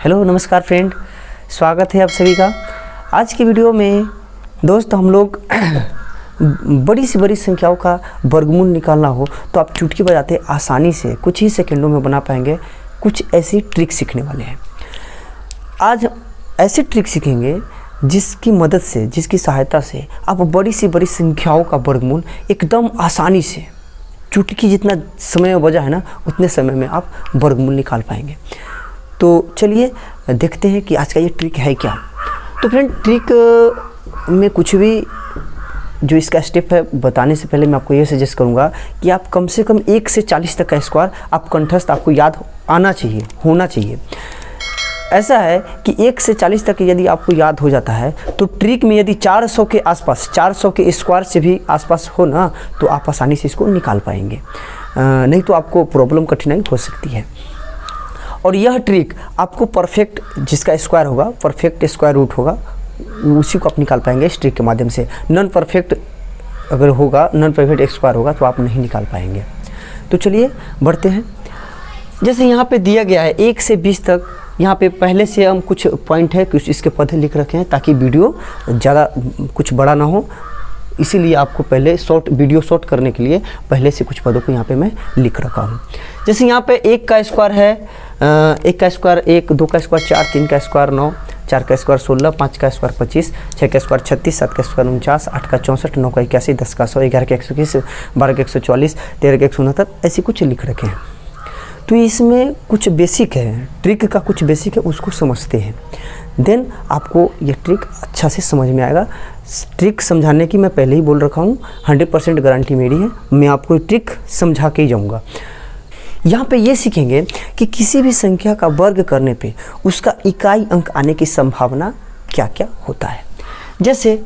Hello नमस्कार friend, स्वागत है आप सभी का। आज की वीडियो में दोस्त हम लोग बड़ी से बड़ी संख्याओं का वर्गमूल निकालना हो तो आप चुटकी बजाते आसानी से कुछ ही सेकंडों में बना पाएंगे। कुछ ऐसी ट्रिक सीखने वाले हैं। आज ऐसी ट्रिक सीखेंगे जिसकी मदद से, जिसकी सहायता से आप बड़ी से बड़ी संख्याओं का वर्गमूल एकदम आसानी से, चुटकी जितना समय बजा है ना उतने समय में आप वर्गमूल निकाल पाएंगे। तो चलिए देखते हैं कि आज का ये ट्रिक है क्या। तो फ्रेंड, ट्रिक में कुछ भी जो इसका स्टेप है बताने से पहले मैं आपको ये सजेस्ट करूँगा कि आप कम से कम 1 से 40 तक का स्क्वायर आप कंठस्थ आपको याद आना चाहिए, होना चाहिए। ऐसा है कि 1 से 40 तक यदि आपको याद हो जाता है तो ट्रिक में यदि 400 के आसपास, 400 के स्क्वायर से भी आसपास हो ना तो आप आसानी से इसको निकाल पाएंगे। नहीं तो आपको प्रॉब्लम, कठिनाई हो सकती है। और यह ट्रिक आपको परफेक्ट, जिसका स्क्वायर होगा, परफेक्ट स्क्वायर रूट होगा, उसी को आप निकाल पाएंगे इस ट्रिक के माध्यम से। नॉन परफेक्ट अगर होगा, नॉन परफेक्ट स्क्वायर होगा तो आप नहीं निकाल पाएंगे। तो चलिए बढ़ते हैं। जैसे यहाँ पे दिया गया है 1 से 20 तक। यहाँ पे पहले से हम कुछ पॉइंट है, कुछ इसके पद लिख रखे हैं ताकि वीडियो ज़्यादा कुछ बड़ा ना हो, इसीलिए आपको पहले वीडियो शॉर्ट करने के लिए पहले से कुछ पदों को यहाँ पे मैं लिख रखा हूँ। जैसे यहाँ पे 1 का स्क्वायर है, 1 का स्क्वायर 1, 2 का स्क्वायर 4, 3 का स्क्वायर 9, 4 का स्क्वायर 16, 5 का स्क्वायर 25, 6 का स्क्वायर 36, 7 का स्क्वायर 49, 8 का 64, 9 का 81, 10 का 100, 11 का 121, 12 का 144, 13 का 169, ऐसे कुछ लिख रखे हैं। तो इसमें कुछ बेसिक है, ट्रिक का कुछ बेसिक है, उसको समझते हैं। देन आपको ये ट्रिक अच्छा से समझ में आएगा। ट्रिक समझाने की मैं पहले ही बोल रखा हूँ, 100% गारंटी मेरी है। मैं आपको ट्रिक समझा के ही जाऊँगा। यहाँ पे ये सीखेंगे कि किसी भी संख्या का वर्ग करने पे उसका इकाई अंक आने की संभावना क्या क्या होता है। जैसे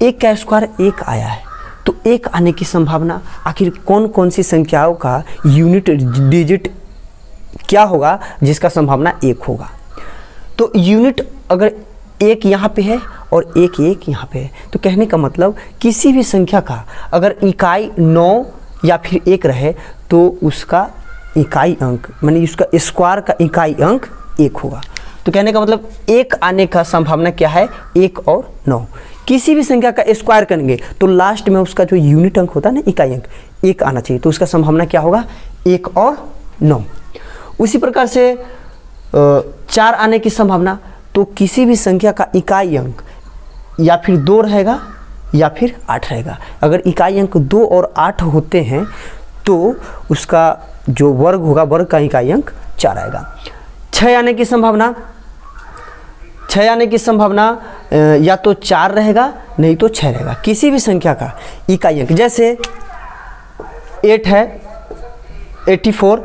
1 का स्क्वायर 1 आया है तो 1 आने की संभावना, आखिर कौन कौन सी संख्याओं का यूनिट डिजिट क्या होगा जिसका संभावना 1 होगा। तो यूनिट अगर 1 यहाँ पे है और 1 यहाँ पे है तो कहने का मतलब किसी भी संख्या का अगर इकाई 9 या फिर 1 रहे तो उसका इकाई अंक, माने उसका स्क्वायर का इकाई अंक 1 होगा। तो कहने का मतलब 1 आने का संभावना क्या है, 1 और 9। किसी भी संख्या का स्क्वायर करेंगे तो लास्ट में उसका जो यूनिट अंक होता है ना, इकाई अंक 1 आना चाहिए, तो उसका संभावना क्या होगा, 1 और 9। उसी प्रकार से 4 आने की संभावना, तो किसी भी संख्या का इकाई अंक या फिर 2 रहेगा या फिर 8 रहेगा। अगर इकाई अंक 2 और 8 होते हैं तो उसका जो वर्ग होगा, वर्ग का इकाई अंक 4 आएगा। 6 आने की संभावना, 6 आने की संभावना या तो 4 रहेगा नहीं तो 6 रहेगा। किसी भी संख्या का इकाई अंक, जैसे 8 है, 84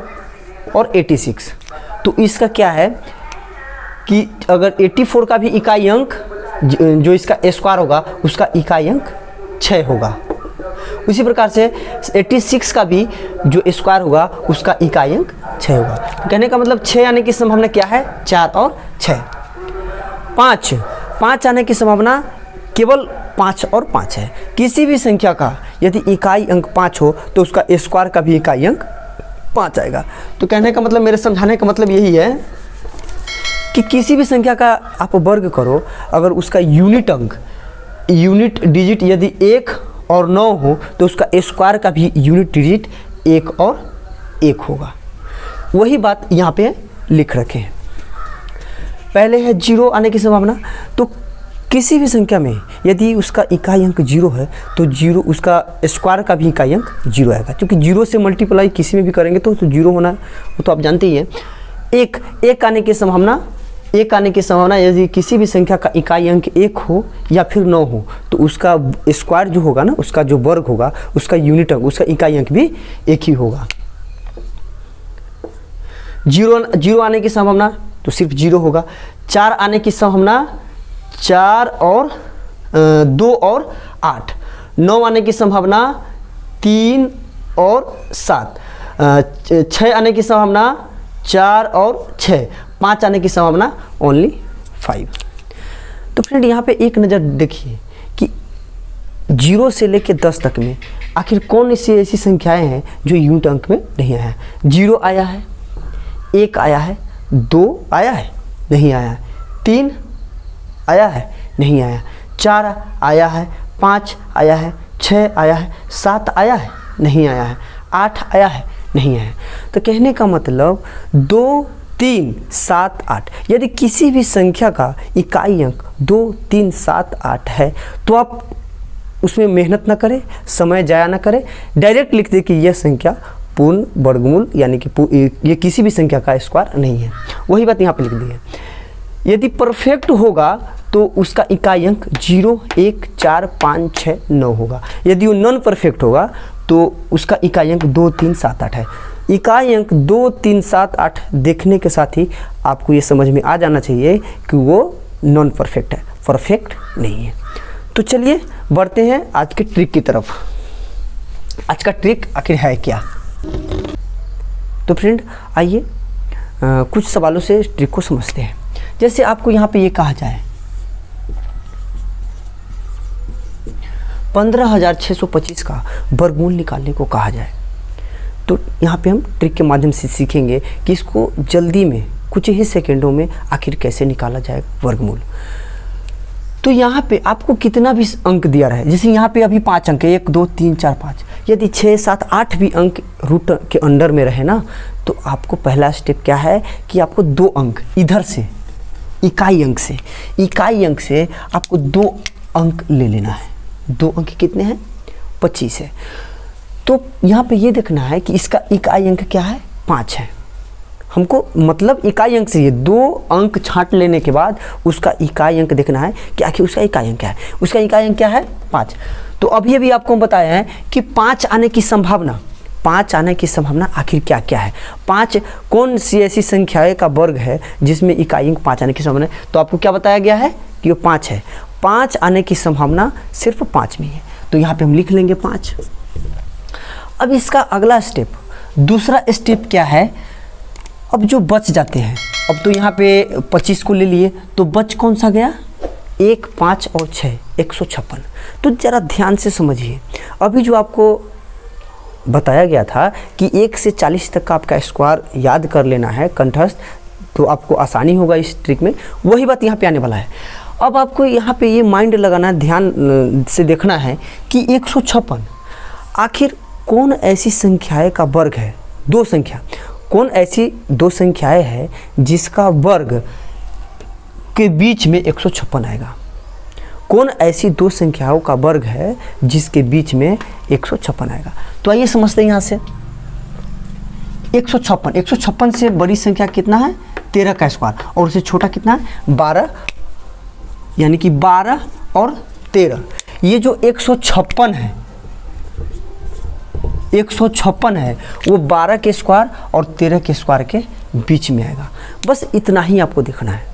और 86, तो इसका क्या है कि अगर 84 का भी इकाई अंक जो इसका स्क्वायर होगा उसका इकाई अंक 6 होगा। उसी प्रकार से 86 का भी जो स्क्वायर होगा उसका इकाई अंक 6 होगा। तो कहने का मतलब 6 आने की संभावना क्या है, 4 और 6। 5 आने की संभावना केवल 5 और 5 है। किसी भी संख्या का यदि इकाई अंक 5 हो तो उसका स्क्वायर का भी इकाई अंक 5 आएगा। तो कहने का मतलब, मेरे समझाने का मतलब यही है कि किसी भी संख्या का आप वर्ग करो, अगर उसका यूनिट अंक, यूनिट डिजिट यदि 1 और 9 हो तो उसका स्क्वायर का भी यूनिट डिजिट 1 और 1 होगा। वही बात यहाँ पे लिख रखे हैं। पहले है 0 आने की संभावना, तो किसी भी संख्या में यदि उसका इकाई अंक 0 है तो 0 उसका स्क्वायर का भी इकाई अंक 0 आएगा, क्योंकि 0 से मल्टीप्लाई किसी में भी करेंगे तो 0 होना, वो तो आप जानते ही हैं। 1 आने की संभावना, 1 आने की संभावना यदि किसी भी संख्या का इकाई अंक 1 हो या फिर 9 हो तो उसका स्क्वायर जो होगा ना, उसका जो वर्ग होगा, उसका यूनिट अंक, उसका इकाई अंक भी 1 ही होगा। 0 आने की संभावना तो सिर्फ 0 होगा। 4 आने की संभावना 4 और 2 और 8। 9 आने की संभावना 3 और 7। 6 आने की संभावना 4 और 6। 5 आने की संभावना ओनली 5। तो फ्रेंड, यहाँ पे एक नज़र देखिए कि 0 से लेकर 10 तक में आखिर कौन सी ऐसी संख्याएं हैं जो यूनिट अंक में नहीं आया है। 0 आया है, 1 आया है, 2 आया है नहीं आया है। 3 आया है, नहीं आया। 4 आया है, 5 आया है, 6 आया है, 7 आया है, नहीं आया है। 8 आया है, नहीं आया है। तो कहने का मतलब 2, 3, 7, 8 यदि किसी भी संख्या का इकाई अंक 2, 3, 7, 8 है तो आप उसमें मेहनत ना करें, समय जाया ना करें, डायरेक्ट लिख दें कि यह संख्या पूर्ण वर्गमूल यानी कि ये किसी भी संख्या का स्क्वायर नहीं है। वही बात यहाँ पे लिख दी है। यदि परफेक्ट होगा तो उसका इकाई अंक 0, 1, 4, 5, 6, 9 होगा। यदि वो नॉन परफेक्ट होगा तो उसका इकाई अंक 2, 3, 7, 8 है। इकाई अंक 2, 3, 7, 8 देखने के साथ ही आपको ये समझ में आ जाना चाहिए कि वो नॉन परफेक्ट है, परफेक्ट नहीं है। तो चलिए बढ़ते हैं आज के ट्रिक की तरफ। आज का ट्रिक आखिर है क्या? तो फ्रेंड आइए कुछ सवालों से ट्रिक को समझते हैं। जैसे आपको यहाँ पे ये कहा जाए 15,625 का वर्गमूल निकालने को कहा जाए, तो यहाँ पे हम ट्रिक के माध्यम से सीखेंगे कि इसको जल्दी में कुछ ही सेकेंडों में आखिर कैसे निकाला जाएगा वर्गमूल। तो यहाँ पे आपको कितना भी अंक दिया रहे, जैसे यहाँ पे अभी 5 अंक है, 1, 2, 3, 4, 5, यदि 6, 7, 8 भी अंक रूट के अंडर में रहे ना, तो आपको पहला स्टेप क्या है कि आपको 2 अंक इधर से इकाई अंक से आपको 2 अंक ले लेना है। 2 अंक कितने हैं? 25 है। तो यहाँ पे ये देखना है कि इसका इकाई अंक क्या है? 5 है। हमको मतलब इकाई अंक से ये 2 अंक छांट लेने के बाद उसका इकाई अंक देखना है कि आखिर उसका इकाई अंक क्या है। उसका इकाई अंक क्या है? 5। तो अभी आपको हम बताया है कि 5 आने की संभावना आखिर क्या क्या है। 5 कौन सी ऐसी संख्याएं का वर्ग है जिसमें इकाई अंक 5 आने की संभावना है? तो आपको क्या बताया गया है कि वो 5 है। 5 आने की संभावना सिर्फ 5 में है। तो यहाँ पे हम लिख लेंगे 5। अब इसका अगला स्टेप, दूसरा स्टेप क्या है? अब जो बच जाते हैं, अब तो यहाँ पे 25 को ले लिए, तो बच कौन सा गया? 1, 5 और 6, 156। तो ज़रा ध्यान से समझिए, अभी जो आपको बताया गया था कि 1 से 40 तक का आपका स्क्वायर याद कर लेना है कंठस्थ, तो आपको आसानी होगा इस ट्रिक में। वही बात यहाँ पे आने वाला है। अब आपको यहाँ पे ये माइंड लगाना, ध्यान से देखना है कि 156 आखिर कौन ऐसी संख्याएं का वर्ग है? 2 संख्या, कौन ऐसी 2 संख्याएं हैं जिसका वर्ग के बीच में 156 आएगा? कौन ऐसी 2 संख्याओं का वर्ग है जिसके बीच में 156 आएगा? तो आइए समझते हैं यहाँ से। 156 से बड़ी संख्या कितना है? 13 का स्क्वायर, और उससे छोटा कितना है? 12, यानी कि 12 और 13। ये जो 156 है, 156 है, वो 12 के स्क्वायर और 13 के स्क्वायर के बीच में आएगा। बस इतना ही आपको देखना है।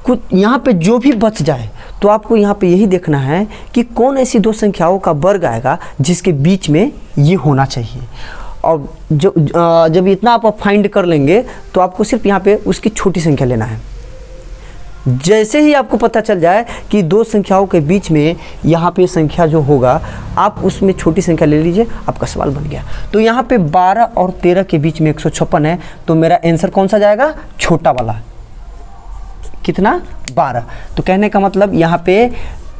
कुछ यहाँ पे जो भी बच जाए तो आपको यहाँ पे यही देखना है कि कौन ऐसी 2 संख्याओं का वर्ग आएगा जिसके बीच में ये होना चाहिए। और जब इतना आप फाइंड कर लेंगे तो आपको सिर्फ यहाँ पे उसकी छोटी संख्या लेना है। जैसे ही आपको पता चल जाए कि 2 संख्याओं के बीच में यहाँ पे संख्या जो होगा, आप उसमें छोटी संख्या ले लीजिए, आपका सवाल बन गया। तो यहाँ पे 12 और 13 के बीच में 156 है, तो मेरा आंसर कौन सा जाएगा? छोटा वाला। कितना? 12। तो कहने का मतलब यहाँ पे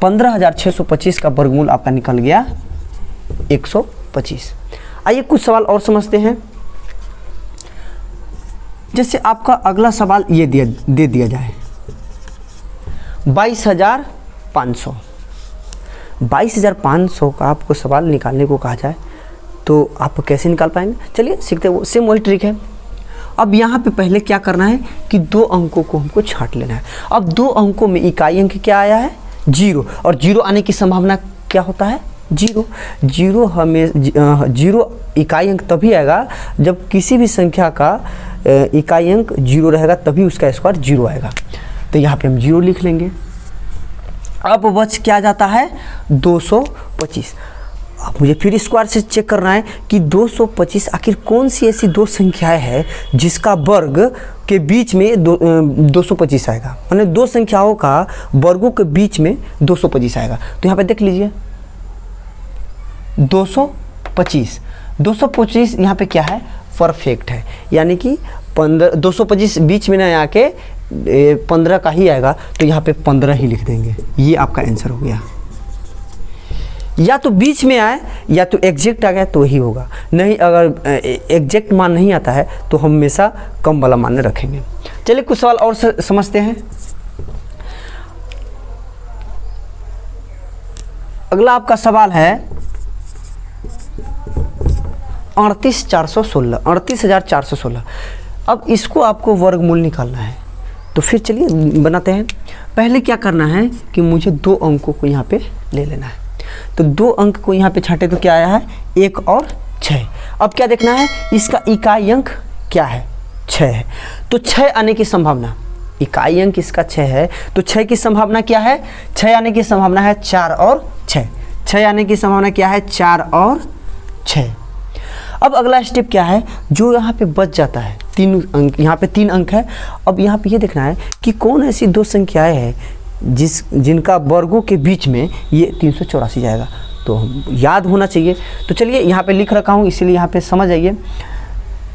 15,625 का वर्गमूल आपका निकल गया 125। आइए कुछ सवाल और समझते हैं। जैसे आपका अगला सवाल ये दे दिया जाए 22,500। 22,500 का आपको सवाल निकालने को कहा जाए तो आप कैसे निकाल पाएंगे? चलिए सीखते हैं। सेम वही ट्रिक है। अब यहाँ पे पहले क्या करना है कि 2 अंकों को हमको छांट लेना है। अब 2 अंकों में इकाई अंक क्या आया है? 0, और 0 आने की संभावना क्या होता है? 0। 0 इकाई अंक तभी आएगा जब किसी भी संख्या का इकाई अंक 0 रहेगा, तभी उसका स्क्वायर 0 आएगा। तो यहाँ पे हम 0 लिख लेंगे। अब बच क्या जाता है? 225। अब मुझे फिर स्क्वायर से चेक करना है कि 225 आखिर कौन सी ऐसी 2 संख्याएं हैं जिसका वर्ग के बीच में 225 आएगा, माने 2 संख्याओं का वर्गों के बीच में 225 आएगा। तो यहाँ पे देख लीजिए 225 यहाँ पे क्या है? परफेक्ट है, यानी कि 225 बीच में ना आके 15 का ही आएगा, तो यहाँ पे 15 ही लिख देंगे। ये आपका आंसर हो गया। या तो बीच में आए या तो एग्जैक्ट आ गया तो वही होगा, नहीं अगर एग्जैक्ट मान नहीं आता है तो हम हमेशा कम वाला मान रखेंगे। चलिए कुछ सवाल और समझते हैं। अगला आपका सवाल है 38,416। अब इसको आपको वर्गमूल निकालना है, तो फिर चलिए बनाते हैं। पहले क्या करना है कि मुझे 2 अंकों को यहाँ पे ले लेना है। तो 2 अंक को यहाँ पे छाटे तो क्या आया है 1 और 6। अब क्या देखना है, इसका इकाई अंक क्या है 6 है, तो 6 आने की संभावना, इकाई अंक इसका 6 है तो 6 की संभावना क्या है, 6 आने की संभावना है 4 और 6। 6 आने की संभावना क्या है 4 और 6। अब अगला स्टेप क्या है, जो यहाँ पे बच जाता है 3 अंक, यहाँ पे 3 अंक है। अब यहाँ पे ये देखना है कि कौन ऐसी 2 संख्याएं हैं जिनका वर्गों के बीच में ये 384 जाएगा, तो याद होना चाहिए। तो चलिए यहाँ पे लिख रखा हूँ, इसीलिए यहाँ पे समझ आइए।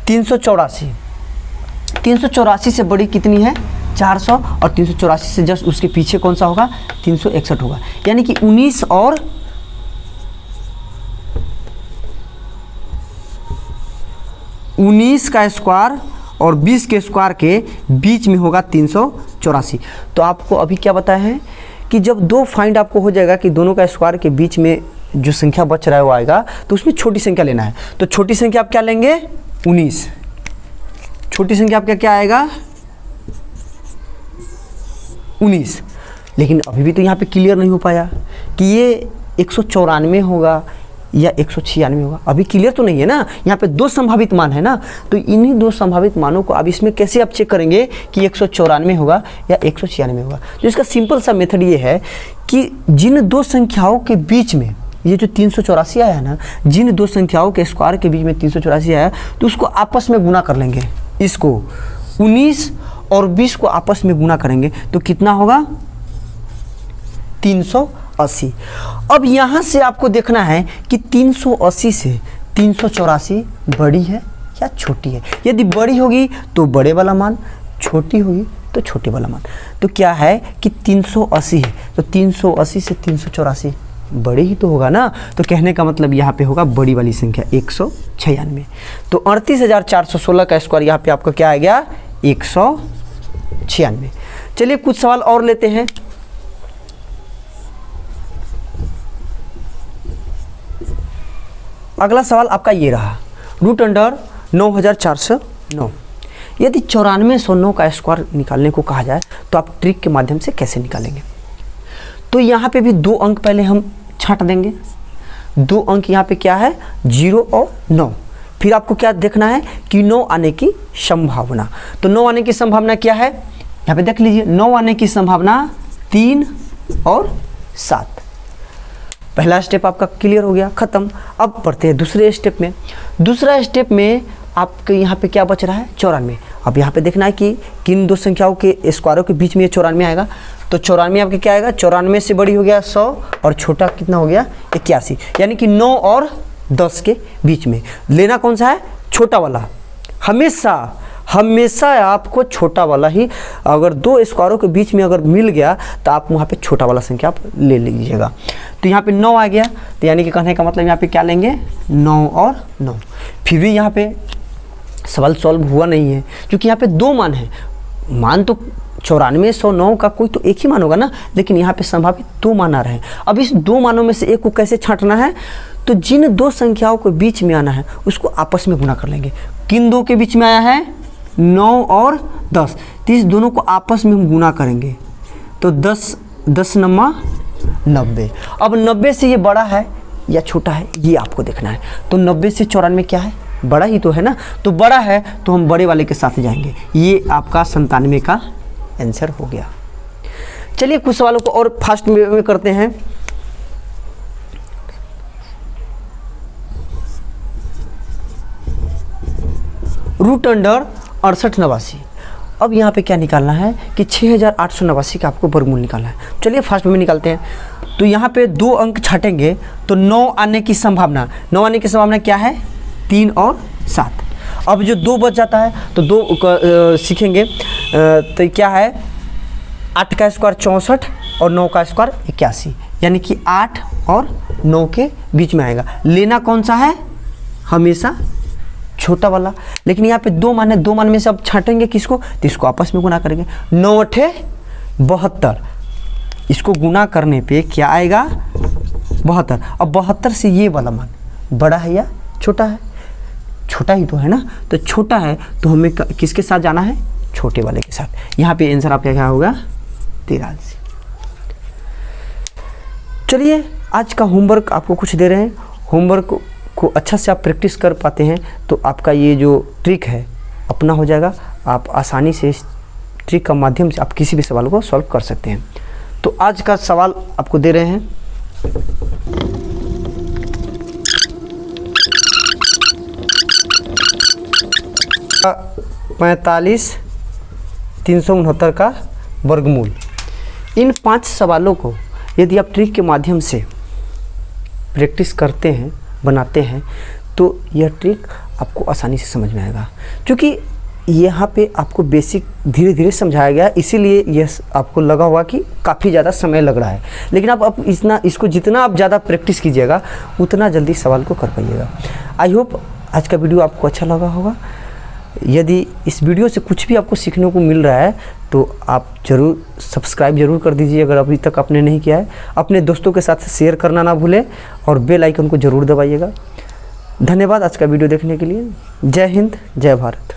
384 से बड़ी कितनी है 400, और 384 से जस्ट उसके पीछे कौन सा होगा 361 होगा। यानी कि 19 और 19 का स्क्वायर और 20 के स्क्वायर के बीच में होगा 384। तो आपको अभी क्या बताया है कि जब 2 फाइंड आपको हो जाएगा कि दोनों का स्क्वायर के बीच में जो संख्या बच रहा है वो आएगा, तो उसमें छोटी संख्या लेना है। तो छोटी संख्या आप क्या लेंगे 19, छोटी संख्या आपका क्या आएगा 19। लेकिन अभी भी तो यहाँ पे क्लियर नहीं हो पाया कि ये 194 होगा या 196 होगा, अभी क्लियर तो नहीं है ना। यहाँ पे 2 संभावित मान है ना, तो इन्हीं 2 संभावित मानों को अब इसमें कैसे आप चेक करेंगे कि 194 होगा या 196 होगा। तो इसका सिंपल सा मेथड ये है कि जिन 2 संख्याओं के बीच में ये जो 384 आया है ना, जिन 2 संख्याओं के स्क्वायर के बीच में 384 आया, तो उसको आपस में गुना कर लेंगे। इसको 19 और 20 को आपस में गुना करेंगे तो कितना होगा 380। अब यहाँ से आपको देखना है कि 380 से 384 बड़ी है या छोटी है। यदि बड़ी होगी तो बड़े वाला मान, छोटी होगी तो छोटे वाला मान। तो क्या है कि 380 है, तो 380 से 384 बड़ी ही तो होगा ना। तो कहने का मतलब यहाँ पे होगा बड़ी वाली संख्या 196। तो 38,416 का स्क्वायर यहाँ पे आपका क्या आ गया 196। चलिए कुछ सवाल और लेते हैं। अगला सवाल आपका ये रहा, √9,409। यदि 9409 का स्क्वायर निकालने को कहा जाए तो आप ट्रिक के माध्यम से कैसे निकालेंगे। तो यहाँ पे भी 2 अंक पहले हम छांट देंगे। 2 अंक यहाँ पे क्या है 0 और 9। फिर आपको क्या देखना है कि 9 आने की संभावना। तो 9 आने की संभावना क्या है, यहाँ पे देख लीजिए। 9 आने की संभावना 3 और 7। पहला स्टेप आपका क्लियर हो गया, खत्म। अब बढ़ते हैं दूसरे स्टेप में। दूसरा स्टेप में आपके यहाँ पे क्या बच रहा है 94। अब यहाँ पे देखना है कि किन 2 संख्याओं के स्क्वायरों के बीच में ये 94 आएगा। तो 94 आपके क्या आएगा, 94 से बड़ी हो गया 100 और छोटा कितना हो गया 81। यानी कि 9 और 10 के बीच में लेना कौन सा है छोटा वाला। हमेशा आपको छोटा वाला ही, अगर 2 स्क्वायरों के बीच में अगर मिल गया तो आप वहाँ पे छोटा वाला संख्या आप ले लीजिएगा। तो यहाँ पे 9 आ गया, तो यानी कि कहने का मतलब यहाँ पे क्या लेंगे 9 और 9। फिर भी यहाँ पे सवाल सॉल्व हुआ नहीं है, क्योंकि यहाँ पे 2 मान है। मान तो 94, 109 का कोई तो एक ही मान होगा ना, लेकिन यहाँ पे संभावित 2 मान आ रहे हैं। अब इस 2 मानों में से एक को कैसे छांटना है, तो जिन 2 संख्याओं के बीच में आना है उसको आपस में गुना कर लेंगे। किन 2 के बीच में आया है 9 और 10, तो इस दोनों को आपस में हम गुना करेंगे तो 10 9 90। अब 90 से ये बड़ा है या छोटा है ये आपको देखना है। तो 90 से 94 क्या है, बड़ा ही तो है ना। तो बड़ा है तो हम बड़े वाले के साथ जाएंगे। ये आपका 97 का आंसर हो गया। चलिए कुछ सवालों को और फास्ट में करते हैं। √6889। अब यहाँ पे क्या निकालना है कि 6889 का आपको वर्गमूल निकालना है। चलिए फास्ट में निकालते हैं। तो यहाँ पे 2 अंक छाटेंगे तो 9 आने की संभावना क्या है 3 और 7। अब जो 2 बच जाता है तो 2 सीखेंगे। तो क्या है, 8 का स्क्वायर 64 और 9 का स्क्वायर 81, यानी कि 8 और 9 के बीच में आएगा। लेना कौन सा है, हमेशा छोटा वाला। लेकिन यहाँ पे 2 मान है, 2 मान में से अब छाटेंगे किसको, तो इसको आपस में गुना करेंगे। 9 8 72, इसको गुना करने पे क्या आएगा, 72। अब 72 से ये वाला मान बड़ा है या छोटा है, छोटा ही तो है ना, तो छोटा है तो हमें किसके साथ जाना है, छोटे वाले के साथ। यहाँ पे आंसर आपका क्या होगा, 83। चलिए आज का होमवर्क आपको कुछ दे रहे हैं। होमवर्क को अच्छा से आप प्रैक्टिस कर पाते हैं तो आपका ये जो ट्रिक है अपना हो जाएगा। आप आसानी से इस ट्रिक का माध्यम से आप किसी भी सवाल को सॉल्व कर सकते हैं। तो आज का सवाल आपको दे रहे हैं, 45 369 का वर्गमूल। इन 5 सवालों को यदि आप ट्रिक के माध्यम से प्रैक्टिस करते हैं, बनाते हैं, तो यह ट्रिक आपको आसानी से समझ में आएगा। क्योंकि यहाँ पे आपको बेसिक धीरे धीरे समझाया गया, इसीलिए यह आपको लगा होगा कि काफ़ी ज़्यादा समय लग रहा है। लेकिन आप इसको जितना आप ज़्यादा प्रैक्टिस कीजिएगा उतना जल्दी सवाल को कर पाइएगा। आई होप आज का वीडियो आपको अच्छा लगा होगा। यदि इस वीडियो से कुछ भी आपको सीखने को मिल रहा है तो आप ज़रूर सब्सक्राइब ज़रूर कर दीजिए अगर अभी तक आपने नहीं किया है। अपने दोस्तों के साथ शेयर करना ना भूलें और बेल आइकन को ज़रूर दबाइएगा। धन्यवाद आज का वीडियो देखने के लिए। जय हिंद, जय भारत।